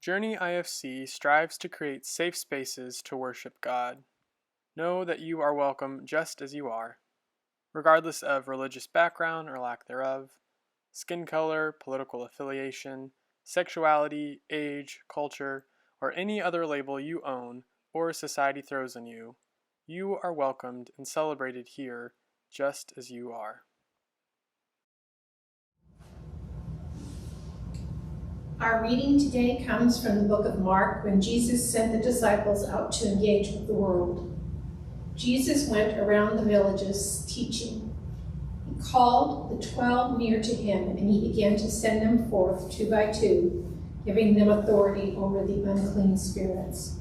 Journey IFC strives to create safe spaces to worship God. Know that you are welcome just as you are, regardless of religious background or lack thereof, skin color, political affiliation, sexuality, age, culture, or any other label you own or society throws on you. You are welcomed and celebrated here just as you are. Our reading today comes from the book of Mark when Jesus sent the disciples out to engage with the world. Jesus went around the villages teaching. He called the 12 near to him, and he began to send them forth 2 by 2, giving them authority over the unclean spirits.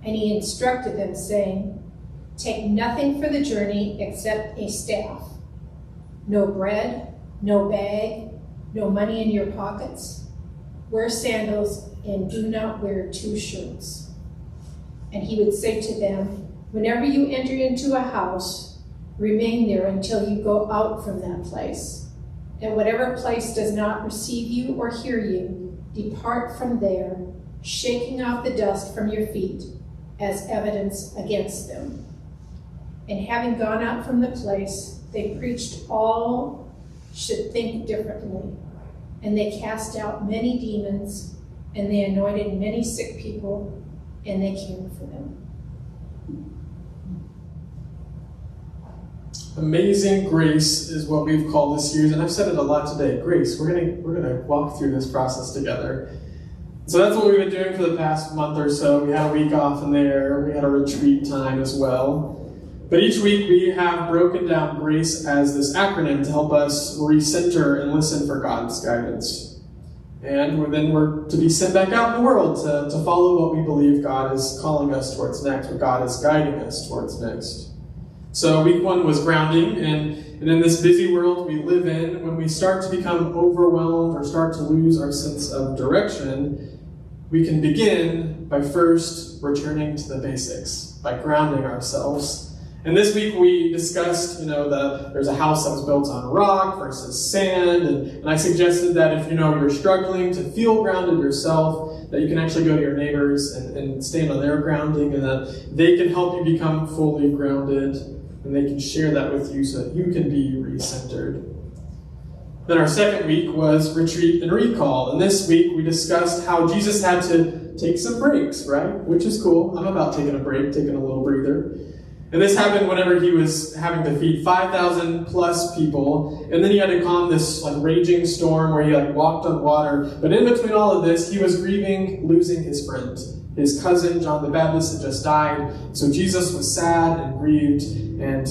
And he instructed them, saying, "Take nothing for the journey except a staff. No bread, no bag, no money in your pockets. Wear sandals and do not wear 2 shirts." And he would say to them, "Whenever you enter into a house, remain there until you go out from that place. And whatever place does not receive you or hear you, depart from there, shaking off the dust from your feet as evidence against them." And having gone out from the place, they preached all should think differently. And they cast out many demons, and they anointed many sick people, and they cared for them. Amazing Grace is what we've called this series, and I've said it a lot today. Grace. We're gonna walk through this process together. So that's what we've been doing for the past month or so. We had a week off in there. We had a retreat time as well. But each week we have broken down Grace as this acronym to help us recenter and listen for God's guidance. And then we're to be sent back out in the world to follow what we believe God is calling us towards next, what God is guiding us towards next. So week 1 was grounding, and in this busy world we live in, when we start to become overwhelmed or start to lose our sense of direction, we can begin by first returning to the basics, by grounding ourselves. And this week we discussed, there's a house that was built on rock versus sand, and I suggested that if you're struggling to feel grounded yourself, that you can actually go to your neighbors and stand on their grounding, and that they can help you become fully grounded, and they can share that with you so that you can be recentered. Then our second week was retreat and recall, and this week we discussed how Jesus had to take some breaks, right? Which is cool. I'm about taking a break, taking a little breather. And this happened whenever he was having to feed 5,000 plus people, and then he had to calm this raging storm where he walked on water. But in between all of this, he was grieving losing his friend. His cousin, John the Baptist, had just died. So Jesus was sad and grieved, and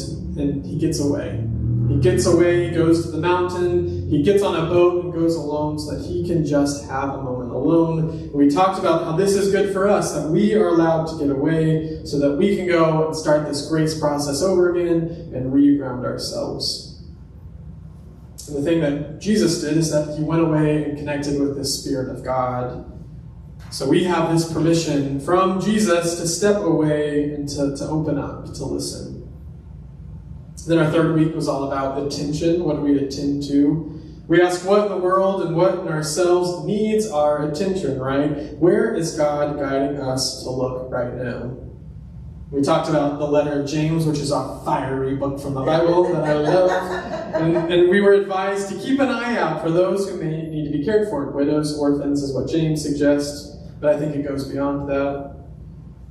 he gets away. He gets away, he goes to the mountain, he gets on a boat and goes alone so that he can just have a moment alone. And we talked about how this is good for us, that we are allowed to get away so that we can go and start this grace process over again and re-ground ourselves. And the thing that Jesus did is that he went away and connected with the Spirit of God. So we have this permission from Jesus to step away and to open up, to listen. Then our third week was all about attention. What do we attend to? We ask what in the world and what in ourselves needs our attention, right? Where is God guiding us to look right now? We talked about the letter of James, which is a fiery book from the Bible that I love. And we were advised to keep an eye out for those who may need to be cared for. Widows, orphans is what James suggests, but I think it goes beyond that.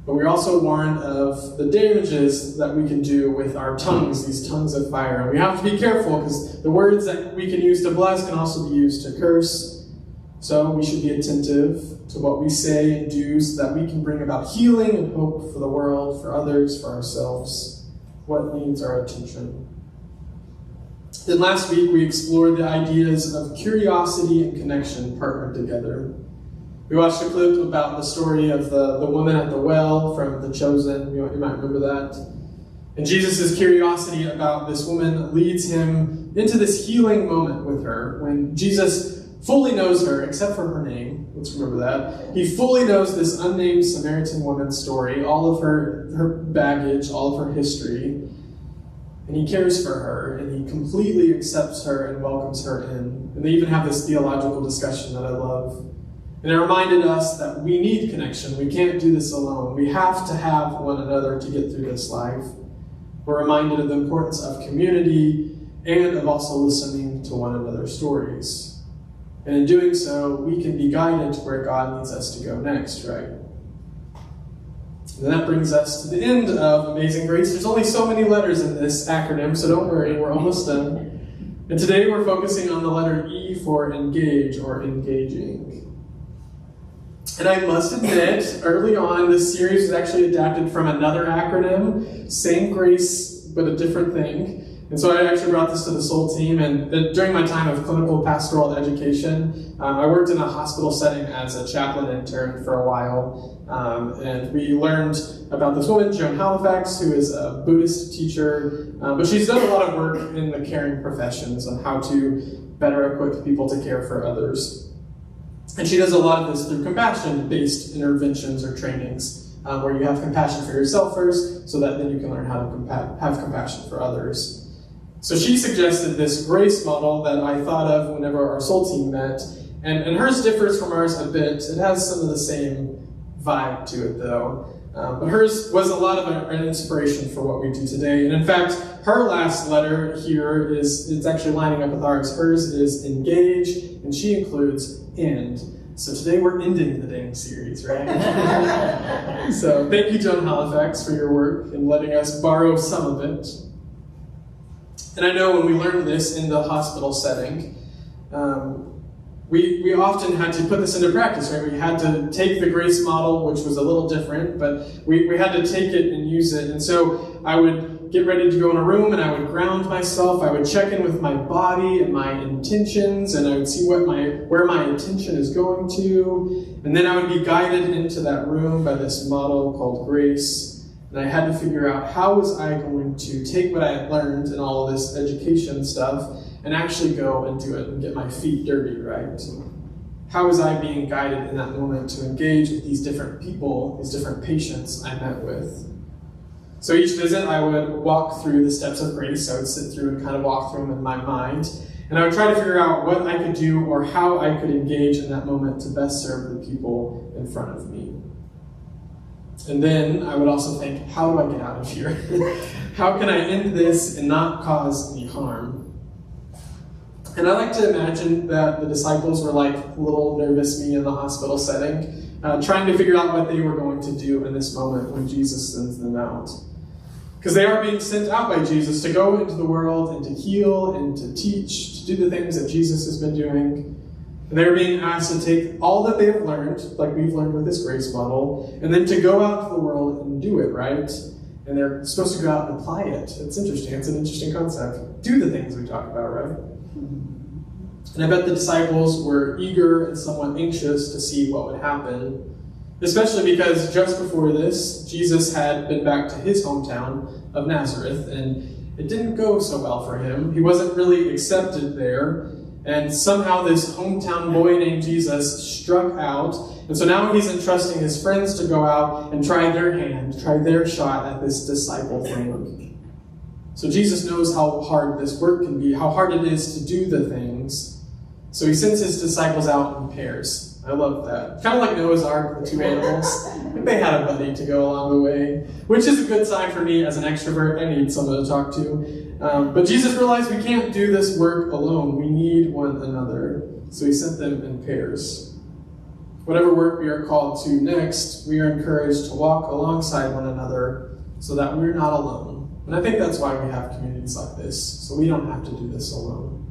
But we're also warned of the damages that we can do with our tongues, these tongues of fire. And we have to be careful because the words that we can use to bless can also be used to curse. So we should be attentive to what we say and do so that we can bring about healing and hope for the world, for others, for ourselves. What needs our attention? Then last week we explored the ideas of curiosity and connection partnered together. We watched a clip about the story of the woman at the well from The Chosen. You might remember that. And Jesus' curiosity about this woman leads him into this healing moment with her when Jesus fully knows her, except for her name. Let's remember that. He fully knows this unnamed Samaritan woman's story, all of her baggage, all of her history. And he cares for her, and he completely accepts her and welcomes her in. And they even have this theological discussion that I love. And it reminded us that we need connection. We can't do this alone. We have to have one another to get through this life. We're reminded of the importance of community and of also listening to one another's stories. And in doing so, we can be guided to where God needs us to go next, right? And that brings us to the end of Amazing Grace. There's only so many letters in this acronym, so don't worry, we're almost done. And today we're focusing on the letter E for engage or engaging. And I must admit, early on, this series was actually adapted from another acronym, same grace, but a different thing. And so I actually brought this to the Soul team, and during my time of clinical pastoral education, I worked in a hospital setting as a chaplain intern for a while, and we learned about this woman, Joan Halifax, who is a Buddhist teacher, but she's done a lot of work in the caring professions on how to better equip people to care for others. And she does a lot of this through compassion-based interventions or trainings, where you have compassion for yourself first, so that then you can learn how to have compassion for others. So she suggested this grace model that I thought of whenever our Soul team met, and hers differs from ours a bit. It has some of the same vibe to it, though. But hers was a lot of an inspiration for what we do today. And in fact, her last letter here it's actually lining up with ours. Hers is engage, and she includes end. So today we're ending the dang series, right? So thank you, Joan Halifax, for your work and letting us borrow some of it. And I know when we learned this in the hospital setting, we often had to put this into practice, right? We had to take the grace model, which was a little different, but we had to take it and use it. And so I would get ready to go in a room, and I would ground myself. I would check in with my body and my intentions, and I would see where my intention is going to. And then I would be guided into that room by this model called grace. And I had to figure out how was I going to take what I had learned in all of this education stuff and actually go and do it and get my feet dirty, right? How was I being guided in that moment to engage with these different people, these different patients I met with? So each visit I would walk through the steps of grace. I would sit through and kind of walk through them in my mind. And I would try to figure out what I could do or how I could engage in that moment to best serve the people in front of me. And then I would also think, how do I get out of here? How can I end this and not cause any harm? And I like to imagine that the disciples were like little nervous me in the hospital setting, trying to figure out what they were going to do in this moment when Jesus sends them out. Because they are being sent out by Jesus to go into the world and to heal and to teach, to do the things that Jesus has been doing. And they're being asked to take all that they have learned, like we've learned with this grace model, and then to go out to the world and do it, right? And they're supposed to go out and apply it. It's interesting. It's an interesting concept. Do the things we talk about, right? And I bet the disciples were eager and somewhat anxious to see what would happen, especially because just before this, Jesus had been back to his hometown of Nazareth, and it didn't go so well for him. He wasn't really accepted there. And somehow this hometown boy named Jesus struck out. And so now he's entrusting his friends to go out and try their shot at this disciple thing. So Jesus knows how hard this work can be, how hard it is to do the things. So he sends his disciples out in pairs. I love that. Kind of like Noah's Ark, the two animals. They had a buddy to go along the way, which is a good sign for me as an extrovert. I need someone to talk to. But Jesus realized we can't do this work alone. We need one another. So he sent them in pairs. Whatever work we are called to next, we are encouraged to walk alongside one another so that we're not alone. And I think that's why we have communities like this, so we don't have to do this alone.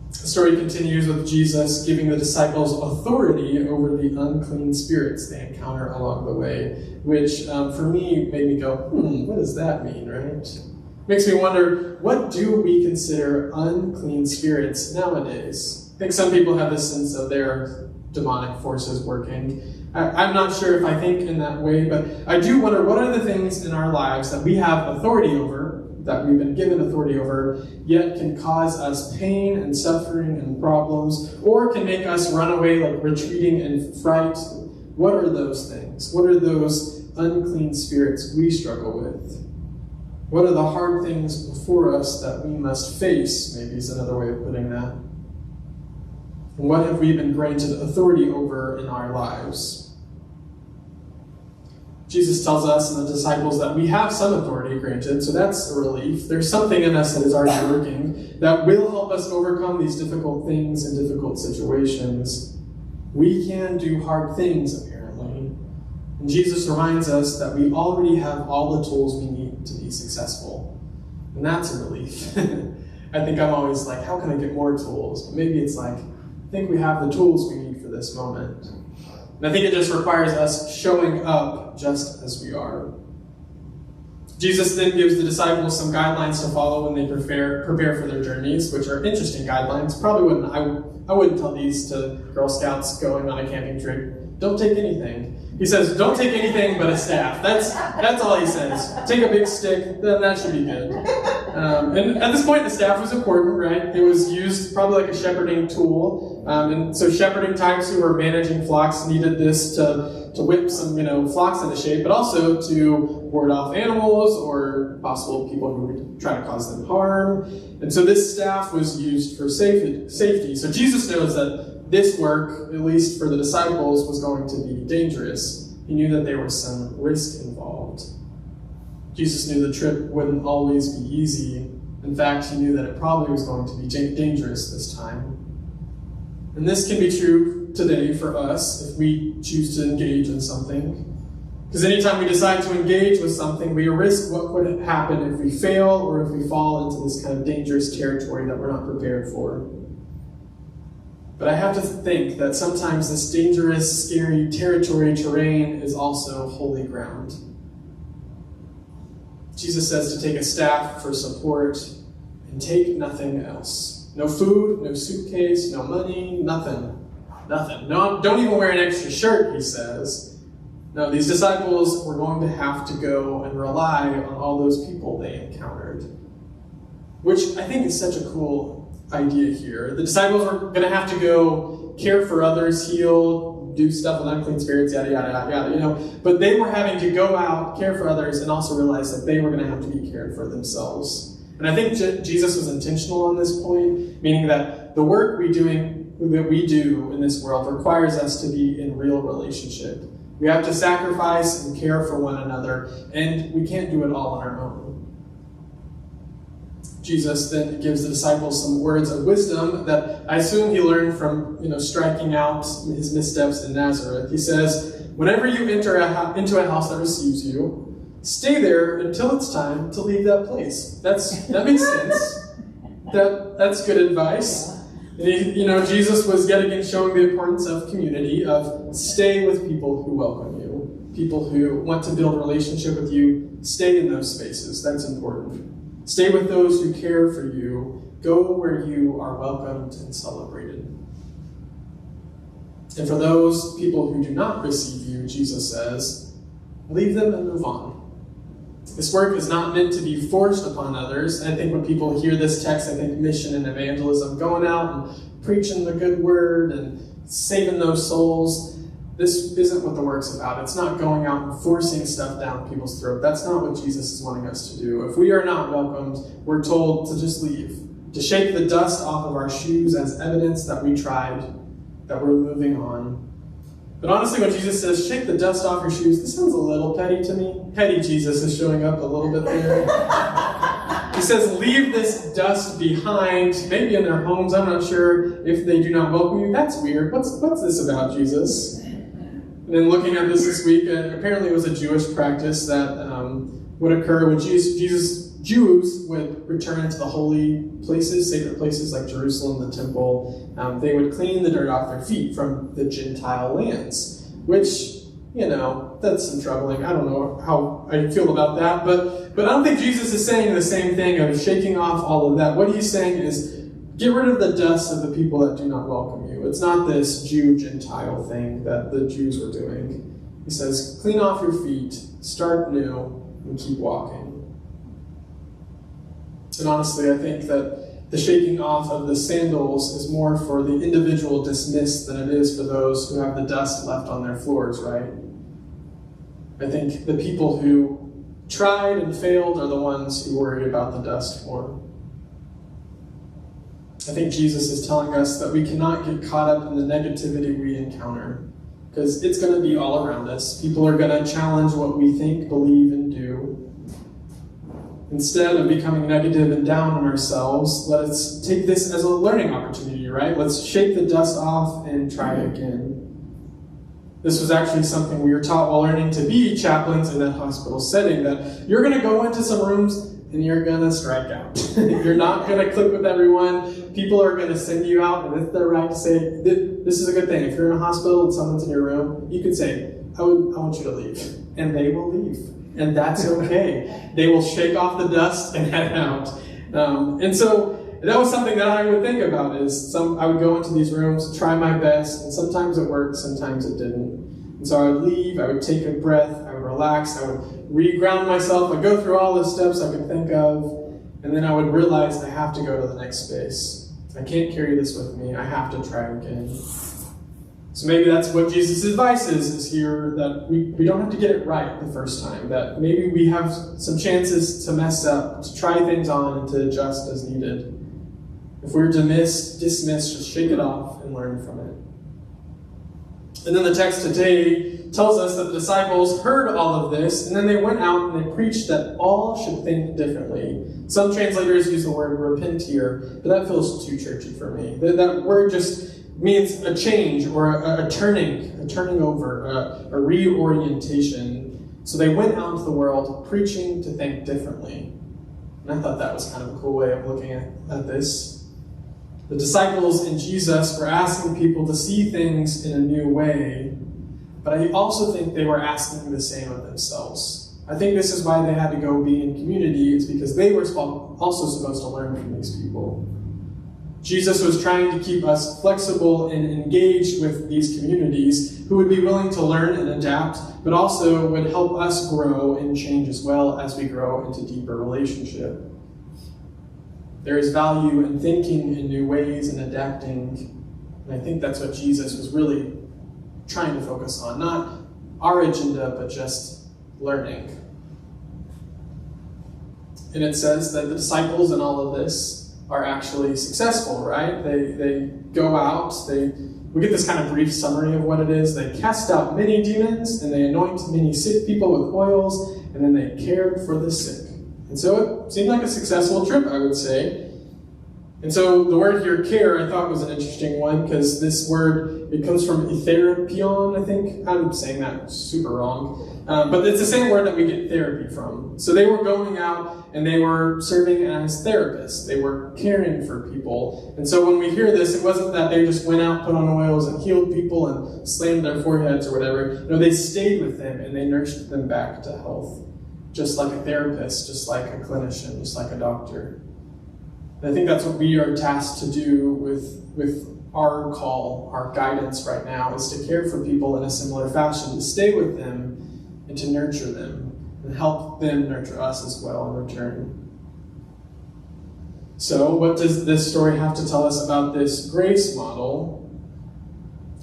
The story continues with Jesus giving the disciples authority over the unclean spirits they encounter along the way, which for me made me go, what does that mean, right? Makes me wonder, what do we consider unclean spirits nowadays? I think some people have this sense of their demonic forces working. I'm not sure if I think in that way, but I do wonder, what are the things in our lives that we have authority over, that we've been given authority over, yet can cause us pain and suffering and problems, or can make us run away like retreating in fright? What are those things? What are those unclean spirits we struggle with? What are the hard things before us that we must face, maybe is another way of putting that. And what have we been granted authority over in our lives? Jesus tells us and the disciples that we have some authority granted, so that's a relief. There's something in us that is already working that will help us overcome these difficult things and difficult situations. We can do hard things, apparently. And Jesus reminds us that we already have all the tools we need to be successful. And that's a relief. I think I'm always like, how can I get more tools? But maybe it's like, I think we have the tools we need for this moment. And I think it just requires us showing up just as we are. Jesus then gives the disciples some guidelines to follow when they prepare for their journeys, which are interesting guidelines. I wouldn't tell these to Girl Scouts going on a camping trip. Don't take anything. He says, don't take anything but a staff. That's all he says. Take a big stick, then that should be good. And at this point, the staff was important, right? It was used probably like a shepherding tool. And so shepherding types who were managing flocks needed this to whip some, flocks into shape, but also to ward off animals or possible people who would try to cause them harm. And so this staff was used for safety. So Jesus knows that this work, at least for the disciples, was going to be dangerous. He knew that there was some risk involved. Jesus knew the trip wouldn't always be easy. In fact, he knew that it probably was going to be dangerous this time. And this can be true today for us if we choose to engage in something. Because anytime we decide to engage with something, we risk what would happen if we fail or if we fall into this kind of dangerous territory that we're not prepared for. But I have to think that sometimes this dangerous, scary terrain is also holy ground. Jesus says to take a staff for support and take nothing else. No food, no suitcase, no money, nothing. No, don't even wear an extra shirt, he says. No, these disciples were going to have to go and rely on all those people they encountered. Which I think is such a cool idea here. The disciples were going to have to go care for others, heal, do stuff with unclean spirits, yada, yada, yada, But they were having to go out, care for others, and also realize that they were going to have to be cared for themselves. And I think Jesus was intentional on this point, meaning that the work we do in this world requires us to be in real relationship. We have to sacrifice and care for one another, and we can't do it all on our own. Jesus then gives the disciples some words of wisdom that I assume he learned from, striking out his missteps in Nazareth. He says, whenever you enter into a house that receives you, stay there until it's time to leave that place. That makes sense. That's good advice. And Jesus was yet again showing the importance of community, of stay with people who welcome you, people who want to build a relationship with you. Stay in those spaces. That's important. Stay with those who care for you. Go where you are welcomed and celebrated. And for those people who do not receive you, Jesus says, leave them and move on. This work is not meant to be forced upon others. I think when people hear this text, I think mission and evangelism, going out and preaching the good word and saving those souls. This isn't what the work's about. It's not going out and forcing stuff down people's throat. That's not what Jesus is wanting us to do. If we are not welcomed, we're told to just leave, to shake the dust off of our shoes as evidence that we tried, that we're moving on. But honestly, when Jesus says, shake the dust off your shoes, this sounds a little petty to me. Petty Jesus is showing up a little bit there. He says, leave this dust behind, maybe in their homes. I'm not sure if they do not welcome you. That's weird. What's this about, Jesus? And then looking at this week, apparently it was a Jewish practice that would occur when Jews would return to the holy places, sacred places like Jerusalem, the temple. They would clean the dirt off their feet from the Gentile lands, which, that's some troubling. I don't know how I feel about that, but I don't think Jesus is saying the same thing of shaking off all of that. What he's saying is, get rid of the dust of the people that do not welcome you. It's not this Jew-Gentile thing that the Jews were doing. He says, clean off your feet, start new, and keep walking. And honestly, I think that the shaking off of the sandals is more for the individual dismissed than it is for those who have the dust left on their floors, right? I think the people who tried and failed are the ones who worry about the dust more. I think Jesus is telling us that we cannot get caught up in the negativity we encounter, because it's going to be all around us. People are going to challenge what we think, believe, and do. Instead of becoming negative and down on ourselves, let's take this as a learning opportunity, right? Let's shake the dust off and try again. This was actually something we were taught while learning to be chaplains in that hospital setting, that you're going to go into some rooms and you're going to strike out. You're not going to click with everyone. People are going to send you out, and it's their right to say, this is a good thing. If you're in a hospital and someone's in your room, you can say, I want you to leave. And they will leave. And that's okay. They will shake off the dust and head out. And so that was something that I would think about, I would go into these rooms, try my best, and sometimes it worked, sometimes it didn't. And so I would leave, I would take a breath, I would relax, I would re-ground myself, I'd go through all the steps I could think of, and then I would realize I have to go to the next space. I can't carry this with me, I have to try again. So maybe that's what Jesus' advice is here, that we don't have to get it right the first time, that maybe we have some chances to mess up, to try things on, and to adjust as needed. If we're dismissed, just shake it off and learn from it. And then the text today tells us that the disciples heard all of this, and then they went out and they preached that all should think differently. Some translators use the word repent here, but that feels too churchy for me. That word just means a change or a turning over, a reorientation. So they went out into the world preaching to think differently. And I thought that was kind of a cool way of looking at this. The disciples and Jesus were asking people to see things in a new way, but I also think they were asking the same of themselves. I think this is why they had to go be in community, is because they were also supposed to learn from these people. Jesus was trying to keep us flexible and engaged with these communities who would be willing to learn and adapt, but also would help us grow and change as well as we grow into deeper relationship. There is value in thinking in new ways and adapting, and I think that's what Jesus was really trying to focus on. Not our agenda, but just learning. And it says that the disciples in all of this are actually successful, right? They go out, we get this kind of brief summary of what it is. They cast out many demons, and they anoint many sick people with oils, and then they cared for the sick. And so it seemed like a successful trip, I would say. And so the word here, care, I thought was an interesting one, because this word, it comes from etherapion, I think. I'm saying that super wrong. But it's the same word that we get therapy from. So they were going out and they were serving as therapists. They were caring for people. And so when we hear this, it wasn't that they just went out, put on oils, and healed people and slammed their foreheads or whatever. No, they stayed with them and they nursed them back to health. Just like a therapist, just like a clinician, just like a doctor. And I think that's what we are tasked to do with our call, our guidance right now, is to care for people in a similar fashion, to stay with them and to nurture them and help them nurture us as well in return. So what does this story have to tell us about this grace model?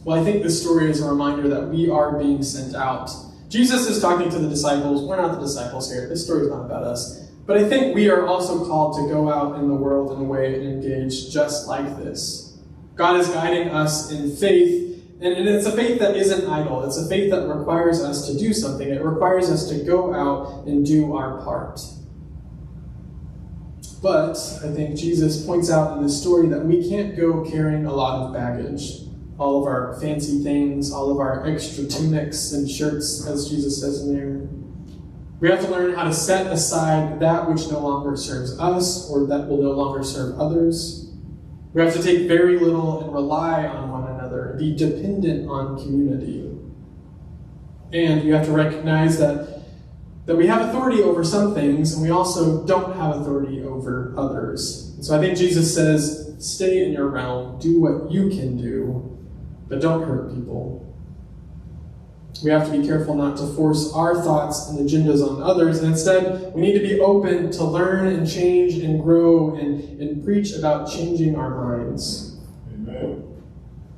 Well, I think this story is a reminder that we are being sent out. Jesus is talking to the disciples. We're not the disciples here. This story is not about us. But I think we are also called to go out in the world in a way and engage just like this. God is guiding us in faith, and it's a faith that isn't idle. It's a faith that requires us to do something. It requires us to go out and do our part. But I think Jesus points out in this story that we can't go carrying a lot of baggage. All of our fancy things, all of our extra tunics and shirts, as Jesus says in there. We have to learn how to set aside that which no longer serves us or that will no longer serve others. We have to take very little and rely on one another, be dependent on community. And we have to recognize that we have authority over some things, and we also don't have authority over others. And so I think Jesus says, stay in your realm, do what you can do, but don't hurt people. We have to be careful not to force our thoughts and agendas on others, and instead we need to be open to learn and change and grow and preach about changing our minds. Amen.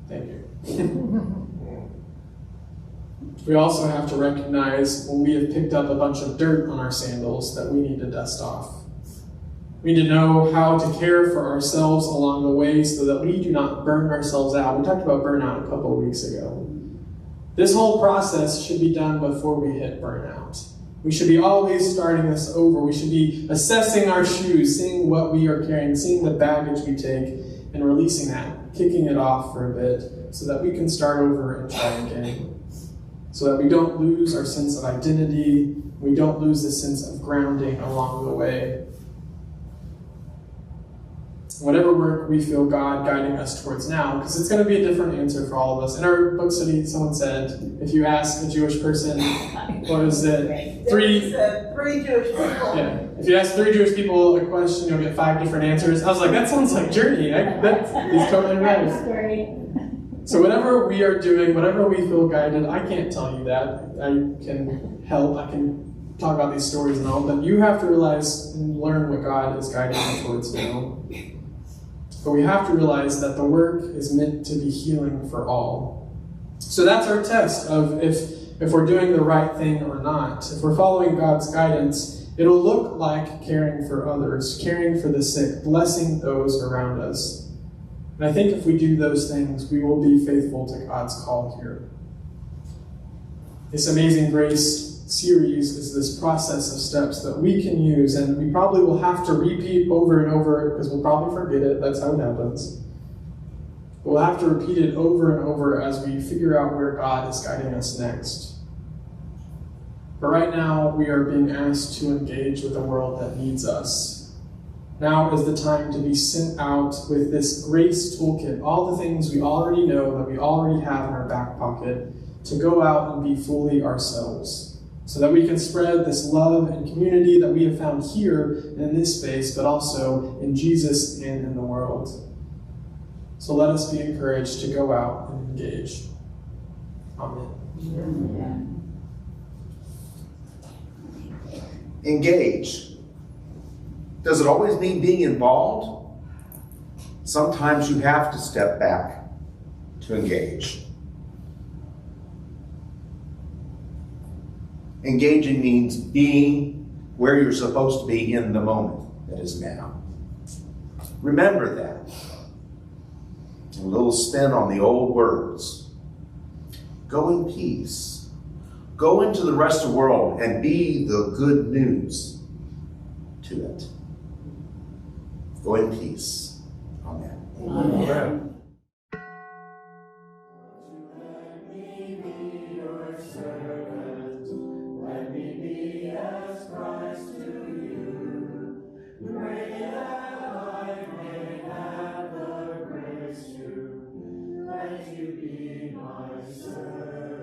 Thank you. We also have to recognize when we have picked up a bunch of dirt on our sandals that we need to dust off. We need to know how to care for ourselves along the way so that we do not burn ourselves out. We talked about burnout a couple of weeks ago. This whole process should be done before we hit burnout. We should be always starting this over. We should be assessing our shoes, seeing what we are carrying, seeing the baggage we take, and releasing that, kicking it off for a bit so that we can start over and try again. So that we don't lose our sense of identity, we don't lose the sense of grounding along the way. Whatever work we feel God guiding us towards now, because it's going to be a different answer for all of us. In our book study, someone said, if you ask a Jewish person, what is it? Three Jewish people. Yeah. If you ask 3 Jewish people a question, you'll get 5 different answers. I was like, that sounds like Journey. He's totally right. So whatever we are doing, whatever we feel guided, I can't tell you that. I can help. I can talk about these stories and all, but you have to realize and learn what God is guiding you towards now. But we have to realize that the work is meant to be healing for all. So that's our test of if we're doing the right thing or not. If we're following God's guidance, it'll look like caring for others, caring for the sick, blessing those around us. And I think if we do those things, we will be faithful to God's call here. This Amazing Grace series is this process of steps that we can use, and we probably will have to repeat over and over because we'll probably forget it. That's how it happens. But we'll have to repeat it over and over as we figure out where God is guiding us next. But right now, we are being asked to engage with a world that needs us. Now is the time to be sent out with this grace toolkit, all the things we already know, that we already have in our back pocket, to go out and be fully ourselves, so that we can spread this love and community that we have found here in this space, but also in Jesus and in the world. So let us be encouraged to go out and engage. Amen. Engage. Does it always mean being involved? Sometimes you have to step back to engage. Engaging means being where you're supposed to be in the moment that is now. Remember that. A little spin on the old words. Go in peace. Go into the rest of the world and be the good news to it. Go in peace. Amen. Amen. Let you be my servant.